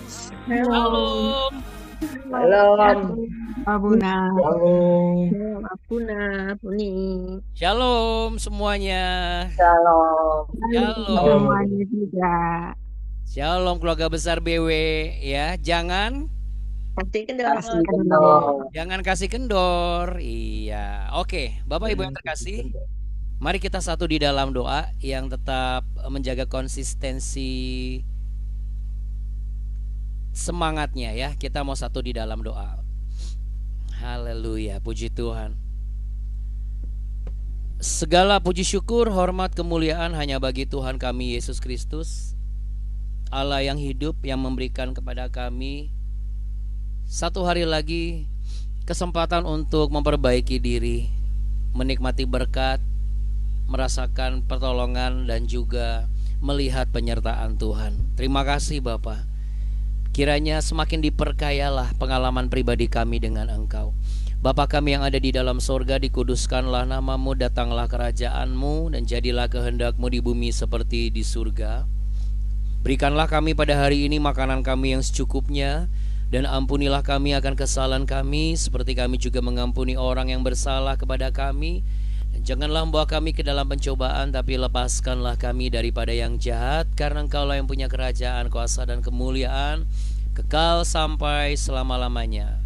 Halo, Shalom. halo, Abuna. halo, Apuna, Puni. Shalom semuanya. shalom, Shalom. Semuanya juga. Shalom keluarga besar BW ya. Jangan Kasih kasih kendor. kendor. jangan kasih kendor. Iya. Oke, Bapak Ibu yang terkasih, mari kita satu di dalam doa yang tetap menjaga konsistensi semangatnya ya. Kita mau satu di dalam doa. Haleluya, puji Tuhan. Segala puji syukur, hormat, kemuliaan hanya bagi Tuhan kami Yesus Kristus, Allah yang hidup, yang memberikan kepada kami satu hari lagi kesempatan untuk memperbaiki diri, menikmati berkat, merasakan pertolongan, dan juga melihat penyertaan Tuhan. Terima kasih Bapa. Kiranya semakin diperkayalah pengalaman pribadi kami dengan Engkau. Bapa kami yang ada di dalam sorga, dikuduskanlah namamu, datanglah kerajaanmu, dan jadilah kehendakmu di bumi seperti di surga. Berikanlah kami pada hari ini makanan kami yang secukupnya, dan ampunilah kami akan kesalahan kami, seperti kami juga mengampuni orang yang bersalah kepada kami. Dan janganlah membawa kami ke dalam pencobaan, tapi lepaskanlah kami daripada yang jahat, karena Engkaulah yang punya kerajaan, kuasa, dan kemuliaan kekal sampai selama-lamanya.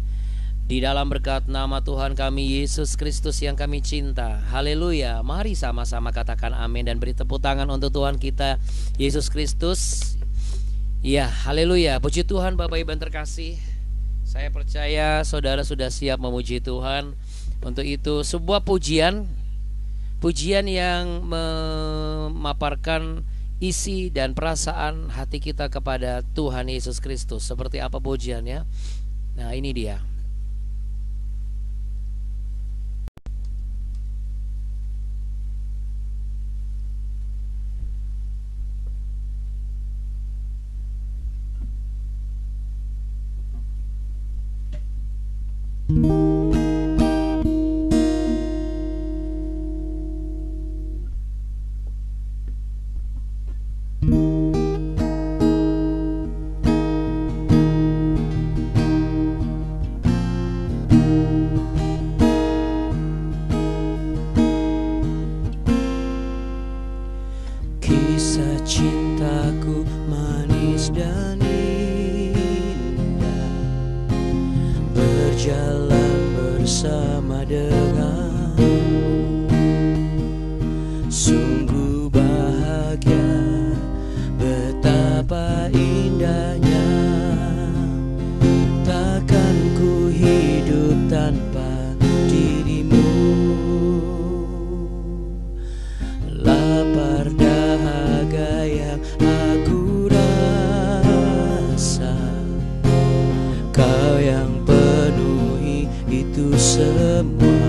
Di dalam berkat nama Tuhan kami Yesus Kristus yang kami cinta. Haleluya. Mari sama-sama katakan amin dan beri tepuk tangan untuk Tuhan kita Yesus Kristus. Ya, haleluya. Puji Tuhan Bapak Ibu yang terkasih. Saya percaya saudara sudah siap memuji Tuhan. Untuk itu sebuah pujian yang memaparkan isi dan perasaan hati kita kepada Tuhan Yesus Kristus. Seperti apa pujiannya? Nah, ini dia. Kisah cintaku manis dan indah, berjalan bersama denganmu. Sungguh bahagia, betapa indahnya. Takkan ku hidup tanpa dirimu. Lapar dahaga yang aku rasa, Kau yang penuhi itu semua.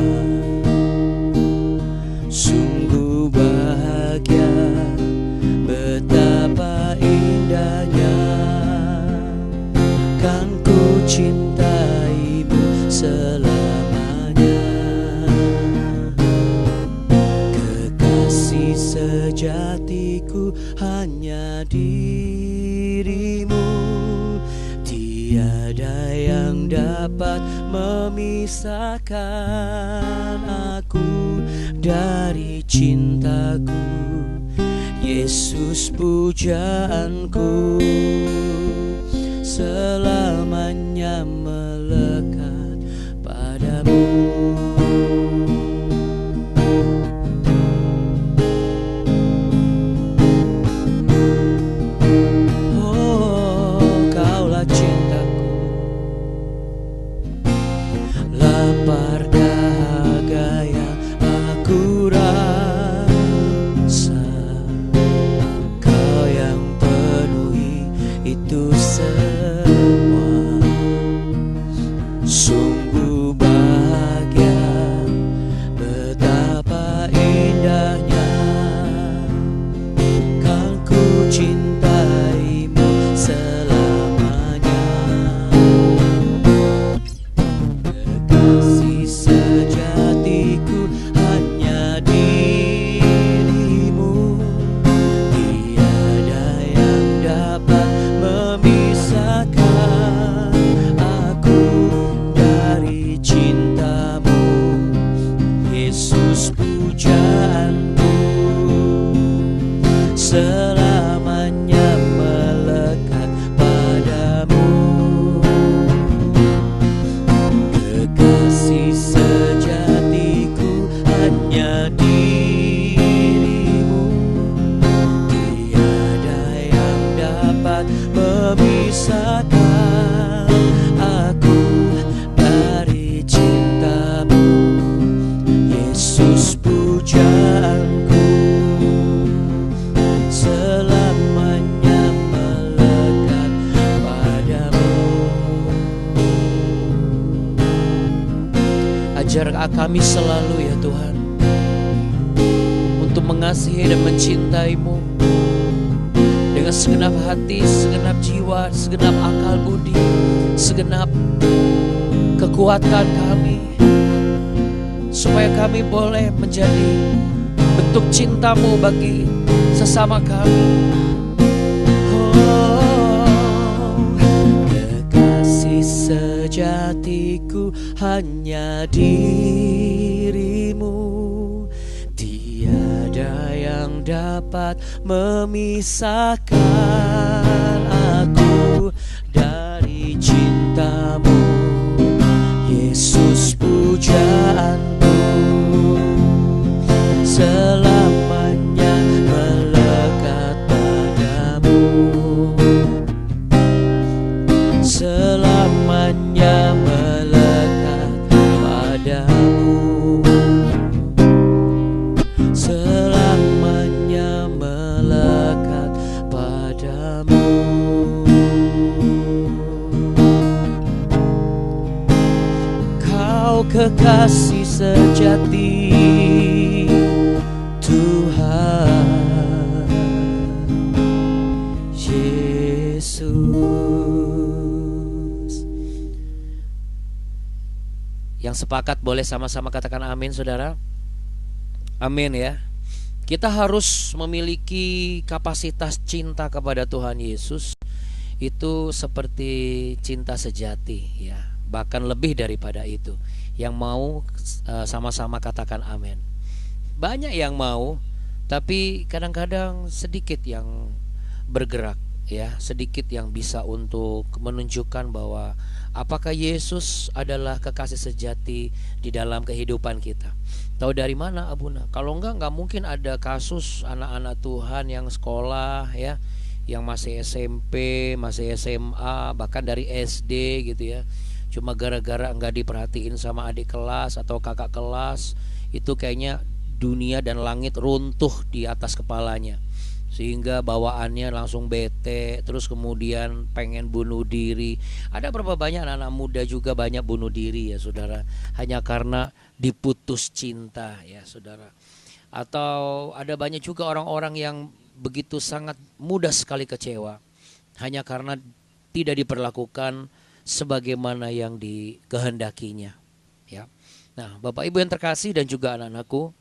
Sungguh bahagia, betapa indahnya. Kan ku cintaimu selamanya. Kekasih sejatiku hanya dirimu. Tiada yang dapat memisahkan aku dari cintaku. Yesus pujaanku selamanya melekat padamu. Kaulah cintaku, lapar dahaga yang aku rasa. Kau yang penuhi itu semua. Sungguh bahagia, betapa indahnya. Kan ku cintaimu selamanya. Kekasih sejatiku hanya dirimu. Tiada yang dapat memisahkan memisahkan aku dari cintamu. Yesus pujaanku, selamanya melekat padamu. Ajar kami selalu ya Tuhan untuk mengasihi dan mencintai-Mu dengan segenap hati, segenap jiwa, segenap akal budi, segenap kekuatan kami, supaya kami boleh menjadi bentuk cinta-Mu bagi sesama kami. Oh, kekasih sejatiku hanya dirimu, tiada yang dapat memisahkan aku dari cintamu. Yesus pujaanku, selamanya melekat padamu, selamanya melekat padamu, selamanya melekat padamu. Kau kekasih sejati Tuhan Yesus. Yang sepakat boleh sama-sama katakan amin, saudara. Amin ya. Kita harus memiliki kapasitas cinta kepada Tuhan Yesus. Itu seperti cinta sejati ya. Bahkan lebih daripada itu. Yang mau sama-sama katakan amin. Banyak yang mau, tapi kadang-kadang sedikit yang bergerak ya, sedikit yang bisa untuk menunjukkan bahwa apakah Yesus adalah kekasih sejati di dalam kehidupan kita. Tahu dari mana Abuna? Kalau nggak mungkin ada kasus anak-anak Tuhan yang sekolah ya, yang masih SMP, masih SMA, bahkan dari SD gitu ya. Cuma gara-gara nggak diperhatiin sama adik kelas atau kakak kelas, itu kayaknya dunia dan langit runtuh di atas kepalanya, sehingga bawaannya langsung bete, terus kemudian pengen bunuh diri. Ada berapa banyak anak-anak muda juga banyak bunuh diri ya saudara, hanya karena diputus cinta ya saudara. Atau ada banyak juga orang-orang yang begitu sangat mudah sekali kecewa hanya karena tidak diperlakukan sebagaimana yang dikehendakinya ya. Nah, Bapak Ibu yang terkasih dan juga anak-anakku,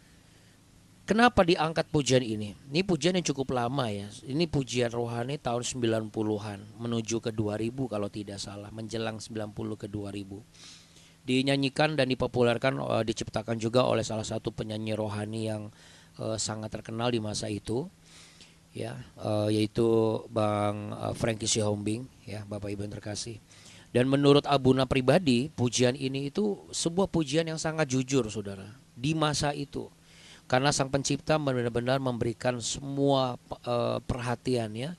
kenapa diangkat pujian ini? Ini pujian yang cukup lama ya. Ini pujian rohani tahun 90-an menuju ke 2000 kalau tidak salah, menjelang 90 ke 2000. Dinyanyikan dan dipopulerkan, diciptakan juga oleh salah satu penyanyi rohani yang sangat terkenal di masa itu ya, yaitu Bang Frankie Sihombing ya, Bapak Ibu yang terkasih. Dan menurut Abuna pribadi, pujian ini itu sebuah pujian yang sangat jujur saudara di masa itu. Karena Sang Pencipta benar-benar memberikan semua perhatiannya,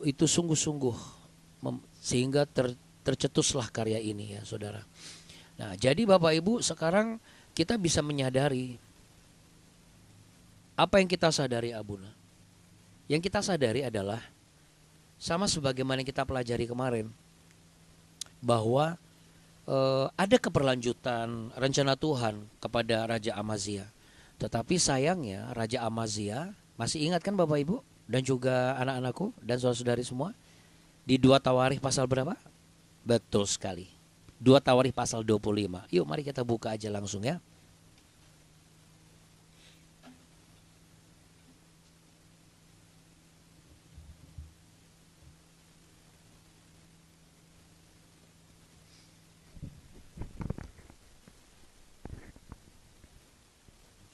itu sungguh-sungguh, sehingga tercetuslah karya ini ya saudara. Nah, jadi Bapak Ibu, sekarang kita bisa menyadari apa yang kita sadari Abuna. Yang kita sadari adalah sama sebagaimana yang kita pelajari kemarin, bahwa ada keberlanjutan rencana Tuhan kepada Raja Amazia. Tetapi sayangnya Raja Amazia, masih ingat kan Bapak Ibu dan juga anak-anakku dan saudara-saudari semua, di 2 Tawarikh pasal berapa? Betul sekali, 2 Tawarikh pasal 25. Yuk mari kita buka aja langsung ya.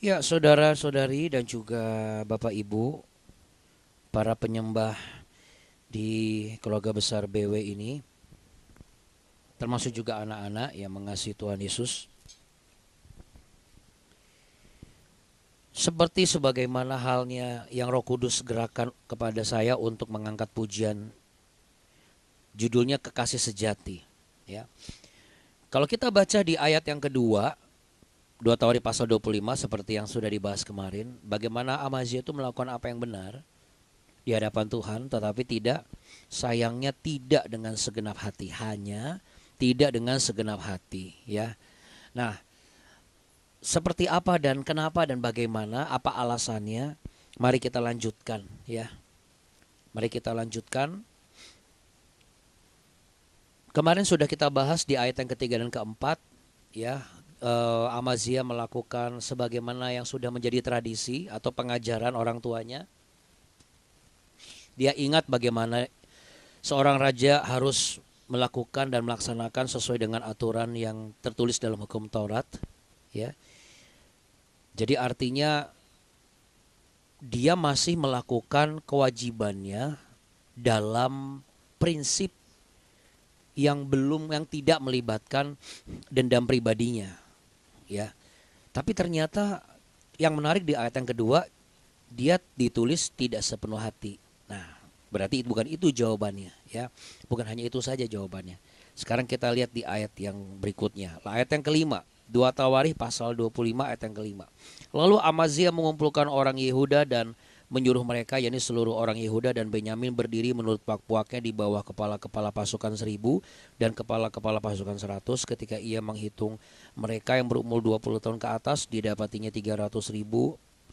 Ya, saudara-saudari dan juga Bapak Ibu, para penyembah di keluarga besar BW ini, termasuk juga anak-anak yang mengasihi Tuhan Yesus. Seperti sebagaimana halnya yang Roh Kudus gerakan kepada saya untuk mengangkat pujian Judulnya Kekasih Sejati, ya. Kalau kita baca di ayat yang kedua 2 Tawarikh pasal 25 seperti yang sudah dibahas kemarin, bagaimana Amazia itu melakukan apa yang benar di hadapan Tuhan, tetapi sayangnya tidak dengan segenap hati, hanya tidak dengan segenap hati, ya. Nah, seperti apa dan kenapa dan bagaimana, apa alasannya? Mari kita lanjutkan, ya. Mari kita lanjutkan. Kemarin sudah kita bahas di ayat yang ketiga dan keempat, ya. Amazia melakukan sebagaimana yang sudah menjadi tradisi atau pengajaran orang tuanya. Dia ingat bagaimana seorang raja harus melakukan dan melaksanakan sesuai dengan aturan yang tertulis dalam hukum Taurat, ya. Jadi artinya dia masih melakukan kewajibannya dalam prinsip yang tidak melibatkan dendam pribadinya, ya. Tapi ternyata yang menarik di ayat yang kedua, dia ditulis tidak sepenuh hati. Nah, berarti bukan itu jawabannya, ya. Bukan hanya itu saja jawabannya. Sekarang kita lihat di ayat yang berikutnya. Ayat yang kelima, 2 Tawarikh pasal 25 ayat yang kelima. Lalu Amazia mengumpulkan orang Yehuda dan menyuruh mereka, yakni seluruh orang Yehuda dan Benyamin, berdiri menurut puak-puaknya di bawah kepala-kepala pasukan 1000 dan kepala-kepala pasukan 100. Ketika ia menghitung mereka yang berumur 20 tahun ke atas, didapatinya 300.000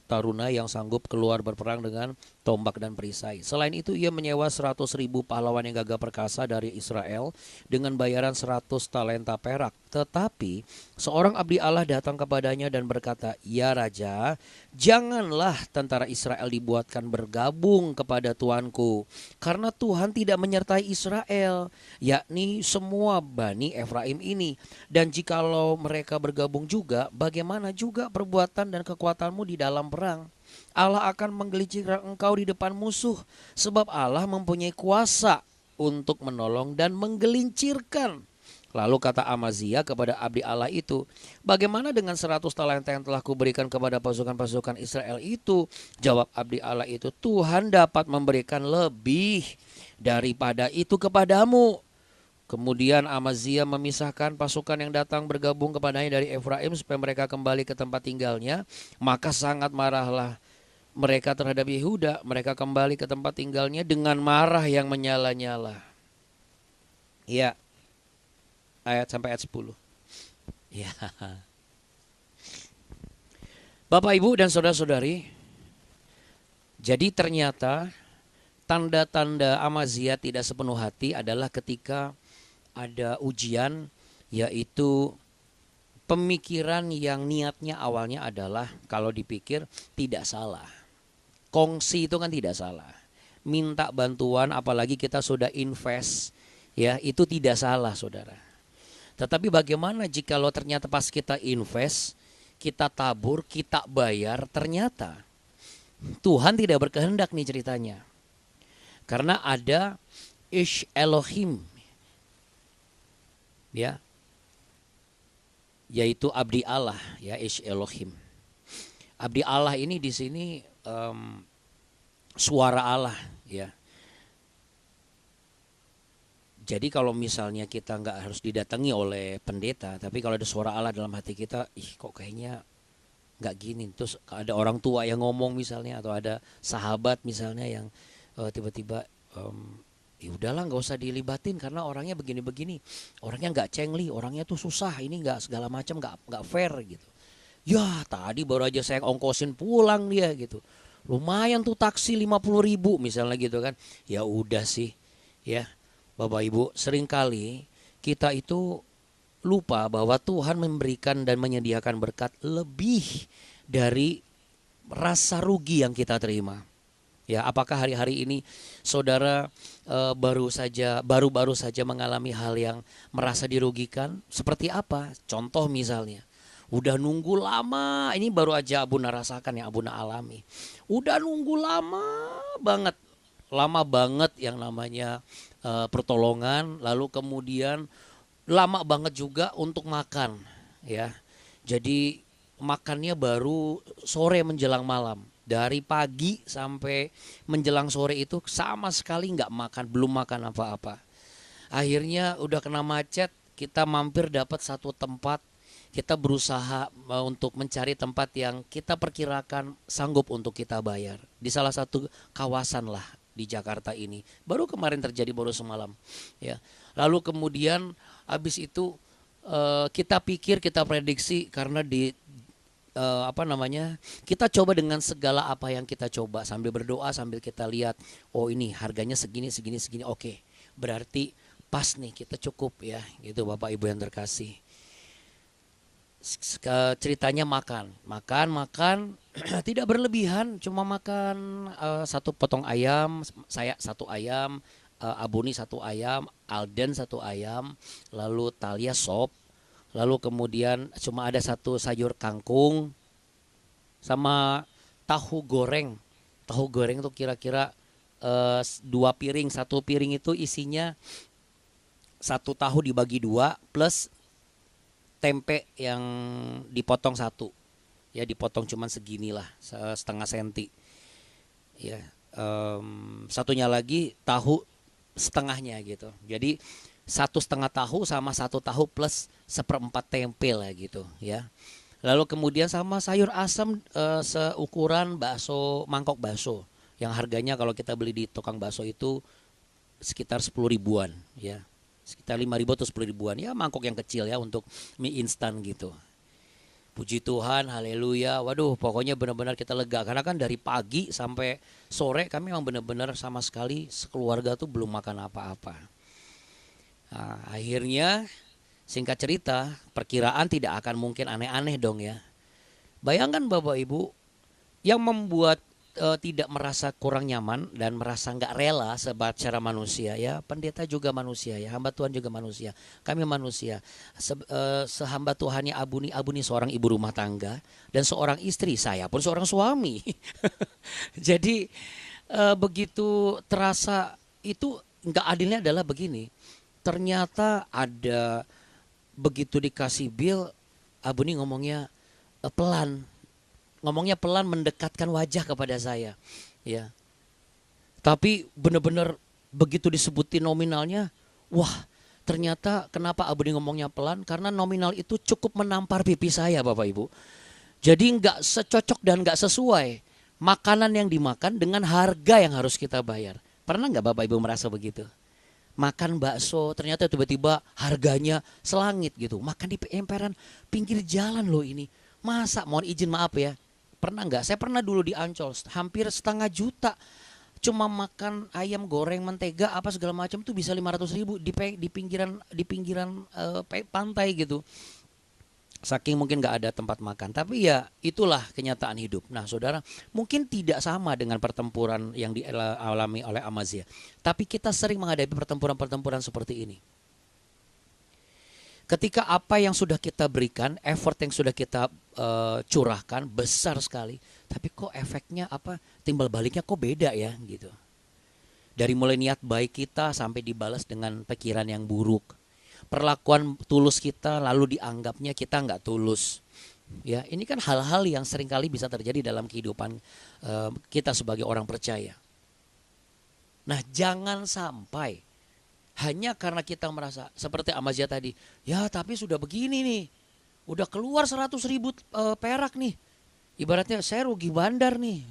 taruna yang sanggup keluar berperang dengan tombak dan perisai. Selain itu ia menyewa 100.000 pahlawan yang gagah perkasa dari Israel dengan bayaran 100 talenta perak. Tetapi seorang abdi Allah datang kepadanya dan berkata, "Ya Raja, janganlah tentara Israel dibuatkan bergabung kepada tuanku, karena Tuhan tidak menyertai Israel, yakni semua Bani Efraim ini. Dan jikalau mereka bergabung juga, bagaimana juga perbuatan dan kekuatanmu di dalam perang? Allah akan menggelincirkan engkau di depan musuh, sebab Allah mempunyai kuasa untuk menolong dan menggelincirkan." Lalu kata Amazia kepada abdi Allah itu, "Bagaimana dengan 100 talenta yang telah kuberikan kepada pasukan-pasukan Israel itu?" Jawab abdi Allah itu, "Tuhan dapat memberikan lebih daripada itu kepadamu." Kemudian Amazia memisahkan pasukan yang datang bergabung kepadanya dari Efraim supaya mereka kembali ke tempat tinggalnya. Maka sangat marahlah mereka terhadap Yehuda. Mereka kembali ke tempat tinggalnya dengan marah yang menyala-nyala. Ya, sampai ayat 10. Ya. Bapak, Ibu, dan saudara-saudari, jadi ternyata tanda-tanda Amazia tidak sepenuh hati adalah ketika ada ujian, yaitu pemikiran yang niatnya awalnya adalah kalau dipikir tidak salah. Kongsi itu kan tidak salah. Minta bantuan apalagi kita sudah invest, ya, itu tidak salah, saudara. Tetapi bagaimana jika lo ternyata pas kita invest, kita tabur, kita bayar, ternyata Tuhan tidak berkehendak nih ceritanya. Karena ada Ish Elohim, ya, yaitu abdi Allah, ya, Ish Elohim. Abdi Allah ini di sini suara Allah, ya. Jadi kalau misalnya kita nggak harus didatangi oleh pendeta, tapi kalau ada suara Allah dalam hati kita, kok kayaknya nggak gini. Terus ada orang tua yang ngomong misalnya, atau ada sahabat misalnya yang tiba-tiba, ya udahlah nggak usah dilibatin karena orangnya begini-begini, orangnya nggak cengli, orangnya tuh susah, ini nggak segala macam, nggak fair gitu. Ya tadi baru aja saya ongkosin pulang dia gitu, lumayan tuh taksi 50.000 misalnya gitu kan. Ya udah sih, ya. Bapak Ibu, seringkali kita itu lupa bahwa Tuhan memberikan dan menyediakan berkat lebih dari rasa rugi yang kita terima. Ya, apakah hari-hari ini saudara baru-baru saja mengalami hal yang merasa dirugikan? Seperti apa? Contoh misalnya, udah nunggu lama, ini baru aja Abuna rasakan, yang Abuna alami. Udah nunggu lama banget yang namanya pertolongan, lalu kemudian lama banget juga untuk makan, ya. Jadi makannya baru sore menjelang malam. Dari pagi sampai menjelang sore itu sama sekali nggak makan, belum makan apa-apa. Akhirnya udah kena macet, kita mampir dapat satu tempat. Kita berusaha untuk mencari tempat yang kita perkirakan sanggup untuk kita bayar. Di salah satu kawasan lah di Jakarta ini. Baru kemarin terjadi, baru semalam. Ya. Lalu kemudian habis itu kita pikir, kita prediksi karena kita coba dengan segala apa yang kita coba, sambil berdoa, sambil kita lihat, oh ini harganya segini, oke, berarti pas nih, kita cukup ya, gitu Bapak Ibu yang terkasih. Ceritanya makan tidak berlebihan, cuma makan satu potong ayam, saya satu ayam, Abuni satu ayam, Alden satu ayam, lalu Talia sop. Lalu kemudian cuma ada satu sayur kangkung sama tahu goreng. Tahu goreng itu kira-kira 2 piring. Satu piring itu isinya satu tahu dibagi 2 plus tempe yang dipotong satu. Ya dipotong cuman seginilah, setengah senti. Ya, satunya lagi tahu setengahnya gitu. Jadi 1,5 tahu sama 1 tahu plus 1/4 tempe lah gitu ya. Lalu kemudian sama sayur asam seukuran bakso, mangkok bakso, yang harganya kalau kita beli di tukang bakso itu sekitar 10 ribuan ya. Sekitar 5 ribu atau 10 ribuan ya, mangkok yang kecil ya untuk mie instan gitu. Puji Tuhan, haleluya. Waduh, pokoknya benar-benar kita lega karena kan dari pagi sampai sore kami memang benar-benar sama sekali sekeluarga tuh belum makan apa-apa. Nah, akhirnya singkat cerita, perkiraan tidak akan mungkin aneh-aneh dong ya. Bayangkan Bapak Ibu, yang membuat tidak merasa kurang nyaman dan merasa nggak rela secara manusia ya. Pendeta juga manusia ya, hamba Tuhan juga manusia. Kami manusia. Sehamba Tuhannya Abuni seorang ibu rumah tangga dan seorang istri, saya pun seorang suami. Jadi begitu terasa itu nggak adilnya adalah begini. Ternyata ada begitu dikasih bill, Abuni ngomongnya pelan, mendekatkan wajah kepada saya, ya. Tapi benar-benar begitu disebutin nominalnya, wah, ternyata kenapa Abuni ngomongnya pelan? Karena nominal itu cukup menampar pipi saya, Bapak Ibu. Jadi nggak secocok dan nggak sesuai makanan yang dimakan dengan harga yang harus kita bayar. Pernah nggak Bapak Ibu merasa begitu? Makan bakso ternyata tiba-tiba harganya selangit gitu. Makan di emperan pinggir jalan loh ini. Masa, mohon izin maaf ya. Pernah nggak? Saya pernah dulu di Ancol, hampir 1,5 juta. Cuma makan ayam goreng mentega apa segala macam tuh bisa 500 ribu di pinggiran pantai gitu. Saking mungkin nggak ada tempat makan, tapi ya itulah kenyataan hidup. Nah saudara, mungkin tidak sama dengan pertempuran yang dialami oleh Amazia, tapi kita sering menghadapi pertempuran-pertempuran seperti ini. Ketika apa yang sudah kita berikan, effort yang sudah kita curahkan besar sekali, tapi kok efeknya apa, timbal baliknya kok beda ya gitu. Dari mulai niat baik kita sampai dibalas dengan pikiran yang buruk. Perlakuan tulus kita lalu dianggapnya kita nggak tulus. Ya, ini kan hal-hal yang seringkali bisa terjadi dalam kehidupan kita sebagai orang percaya. Nah, jangan sampai hanya karena kita merasa seperti Amazia tadi, ya tapi sudah begini nih, udah keluar 100 ribu perak nih, ibaratnya saya rugi bandar nih.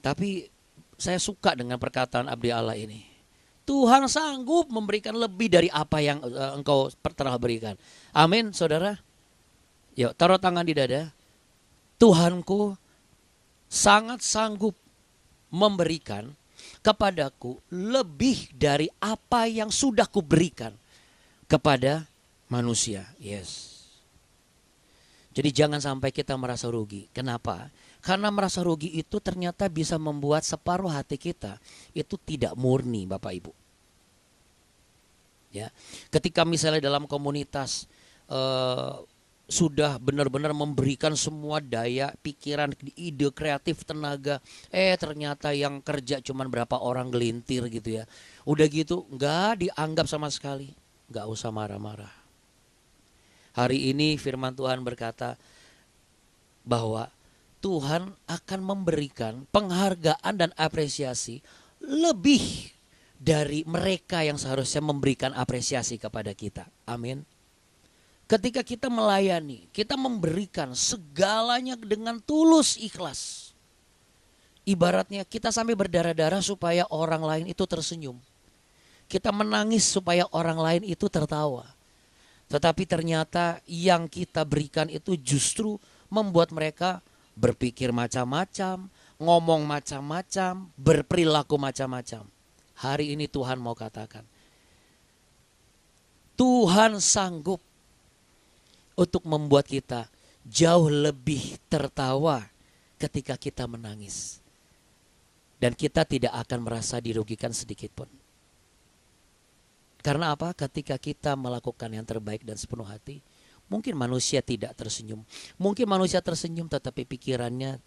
Tapi saya suka dengan perkataan abdi Allah ini. Tuhan sanggup memberikan lebih dari apa yang engkau telah berikan. Amin, saudara. Yuk, taruh tangan di dada. Tuhanku sangat sanggup memberikan kepadaku lebih dari apa yang sudah kuberikan kepada manusia. Yes. Jadi jangan sampai kita merasa rugi. Kenapa? Karena merasa rugi itu ternyata bisa membuat separuh hati kita itu tidak murni, Bapak Ibu. Ya, ketika misalnya dalam komunitas sudah benar-benar memberikan semua daya, pikiran, ide, kreatif, tenaga, ternyata yang kerja cuman berapa orang gelintir gitu ya. Udah gitu nggak dianggap sama sekali. Nggak usah marah-marah. Hari ini firman Tuhan berkata bahwa Tuhan akan memberikan penghargaan dan apresiasi lebih dari mereka yang seharusnya memberikan apresiasi kepada kita. Amin. Ketika kita melayani, kita memberikan segalanya dengan tulus ikhlas. Ibaratnya kita sampai berdarah-darah supaya orang lain itu tersenyum. Kita menangis supaya orang lain itu tertawa. Tetapi ternyata yang kita berikan itu justru membuat mereka berpikir macam-macam, ngomong macam-macam, berperilaku macam-macam. Hari ini Tuhan mau katakan, Tuhan sanggup untuk membuat kita jauh lebih tertawa ketika kita menangis. Dan kita tidak akan merasa dirugikan sedikit pun. Karena apa? Ketika kita melakukan yang terbaik dan sepenuh hati, mungkin manusia tidak tersenyum. Mungkin manusia tersenyum tetapi pikirannya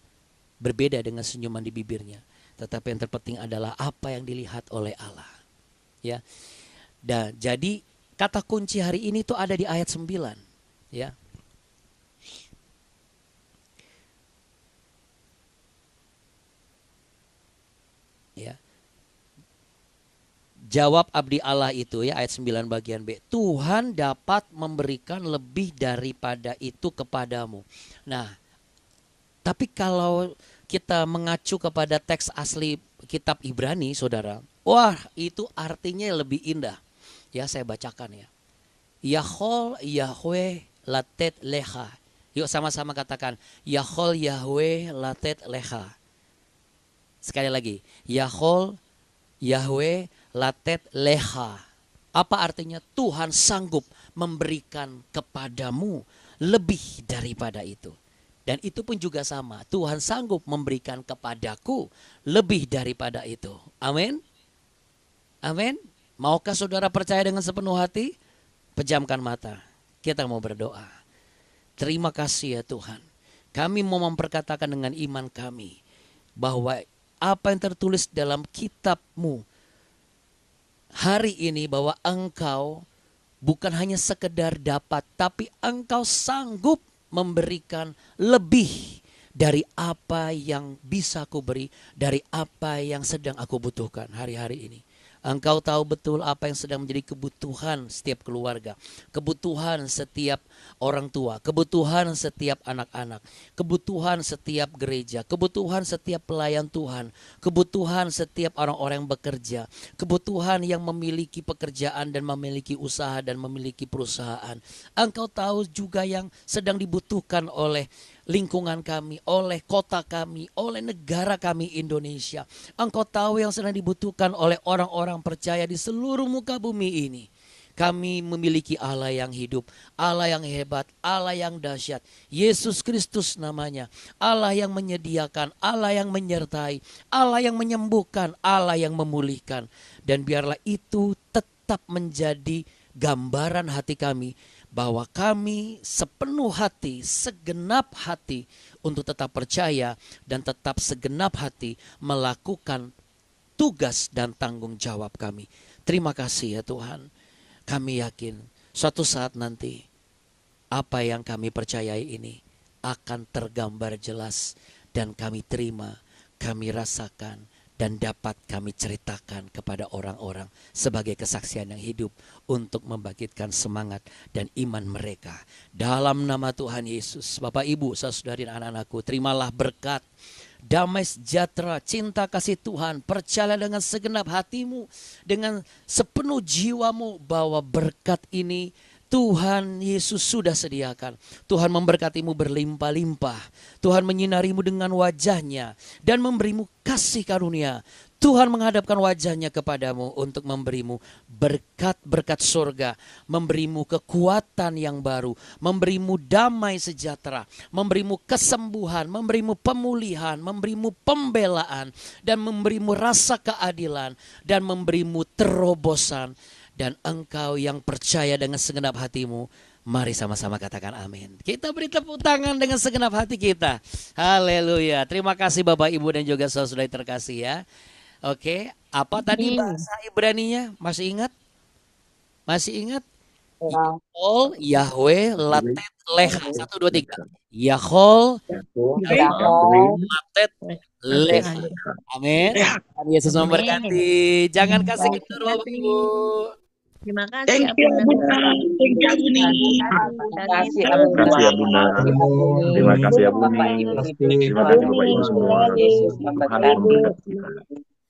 berbeda dengan senyuman di bibirnya. Tetapi yang terpenting adalah apa yang dilihat oleh Allah. Ya. Dan jadi kata kunci hari ini tuh ada di ayat 9. Ya. Ya. Jawab abdi Allah itu ya ayat 9 bagian B. Tuhan dapat memberikan lebih daripada itu kepadamu. Nah, tapi kalau kita mengacu kepada teks asli kitab Ibrani, saudara, wah itu artinya lebih indah. Ya saya bacakan ya. Yahol Yahweh latet leha. Yuk sama-sama katakan. Yahol Yahweh latet leha. Sekali lagi. Yahol Yahweh latet leha. Apa artinya? Tuhan sanggup memberikan kepadamu lebih daripada itu. Dan itu pun juga sama. Tuhan sanggup memberikan kepadaku lebih daripada itu. Amin. Amin. Maukah saudara percaya dengan sepenuh hati? Pejamkan mata. Kita mau berdoa. Terima kasih ya Tuhan. Kami mau memperkatakan dengan iman kami bahwa apa yang tertulis dalam kitab-Mu hari ini, bahwa Engkau bukan hanya sekedar dapat, tapi Engkau sanggup memberikan lebih dari apa yang bisa aku beri, dari apa yang sedang aku butuhkan hari-hari ini. Engkau tahu betul apa yang sedang menjadi kebutuhan setiap keluarga, kebutuhan setiap orang tua, kebutuhan setiap anak-anak, kebutuhan setiap gereja, kebutuhan setiap pelayan Tuhan, kebutuhan setiap orang-orang yang bekerja, kebutuhan yang memiliki pekerjaan dan memiliki usaha dan memiliki perusahaan. Engkau tahu juga yang sedang dibutuhkan oleh lingkungan kami, oleh kota kami, oleh negara kami Indonesia. Engkau tahu yang sedang dibutuhkan oleh orang-orang percaya di seluruh muka bumi ini. Kami memiliki Allah yang hidup, Allah yang hebat, Allah yang dahsyat. Yesus Kristus namanya. Allah yang menyediakan, Allah yang menyertai, Allah yang menyembuhkan, Allah yang memulihkan. Dan biarlah itu tetap menjadi gambaran hati kami, bahwa kami sepenuh hati, segenap hati untuk tetap percaya dan tetap segenap hati melakukan tugas dan tanggung jawab kami. Terima kasih ya Tuhan. Kami yakin suatu saat nanti apa yang kami percayai ini akan tergambar jelas dan kami terima, kami rasakan, dan dapat kami ceritakan kepada orang-orang sebagai kesaksian yang hidup untuk membangkitkan semangat dan iman mereka. Dalam nama Tuhan Yesus, Bapak Ibu, saudari dan anak-anakku, terimalah berkat, damai sejahtera, cinta kasih Tuhan. Percaya dengan segenap hatimu, dengan sepenuh jiwamu bahwa berkat ini Tuhan Yesus sudah sediakan. Tuhan memberkatimu berlimpah-limpah. Tuhan menyinarimu dengan wajahnya dan memberimu kasih karunia. Tuhan menghadapkan wajahnya kepadamu untuk memberimu berkat-berkat surga, memberimu kekuatan yang baru, memberimu damai sejahtera, memberimu kesembuhan, memberimu pemulihan, memberimu pembelaan, dan memberimu rasa keadilan, dan memberimu terobosan. Dan engkau yang percaya dengan segenap hatimu, mari sama-sama katakan amin. Kita beri tepuk tangan dengan segenap hati kita. Haleluya. Terima kasih Bapak, Ibu, dan juga saudara terkasih ya. Oke, apa tadi bahasa Ibraninya? Masih ingat? Masih ingat? Yahol, Yahweh, Latet, Leha. 1, 2, 3. Yahol, Yahweh, Yahoo. Latet, Leha. Amin. Tuhan Yesus Amin. memberkati. Jangan kasih Baik, kendor terima Bapak kasih. Ibu. Terima kasih, Thank you, Abuna. Abuna. Thank you, Abuni. Terima kasih Terima Abuna. kasih, Abuna. Terima kasih Terima kasih, Abuni. Abuni. Bapak Ibu. Terima Tuhan kasih, Bapak Ibu semua. Yesus Tuhan memberkati. memberkati kita.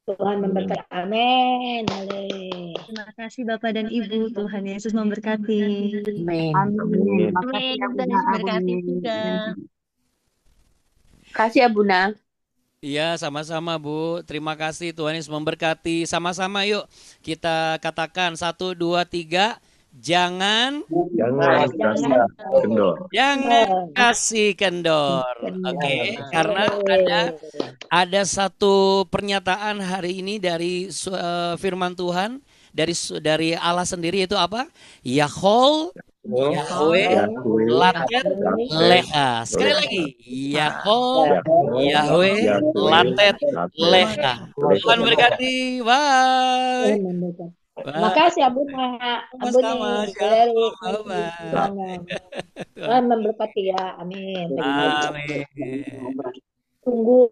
Tuhan memberkati. Amin. Haleluya. Terima kasih Bapak dan Ibu. Tuhan Yesus memberkati. Amin. Amin. Amin. Tuhan Yesus memberkati juga. Kasih Abuna. Iya, sama-sama Bu. Terima kasih, Tuhan Yesus memberkati. Sama-sama yuk kita katakan 1, 2, 3. Jangan kasih kendor. Oke, karena ada satu pernyataan hari ini dari firman Tuhan dari Allah sendiri, yaitu apa? Yahol, Yahweh, Latet, Leha. Sekali lagi, Yahol, Yahweh, Latet, Leha. Tuhan berkati. Bye. Makasih Abuna. Sama-sama. Abuni. Shalom. Bye-bye. Tuhan memberkati ya. Amin. Amin. Tunggu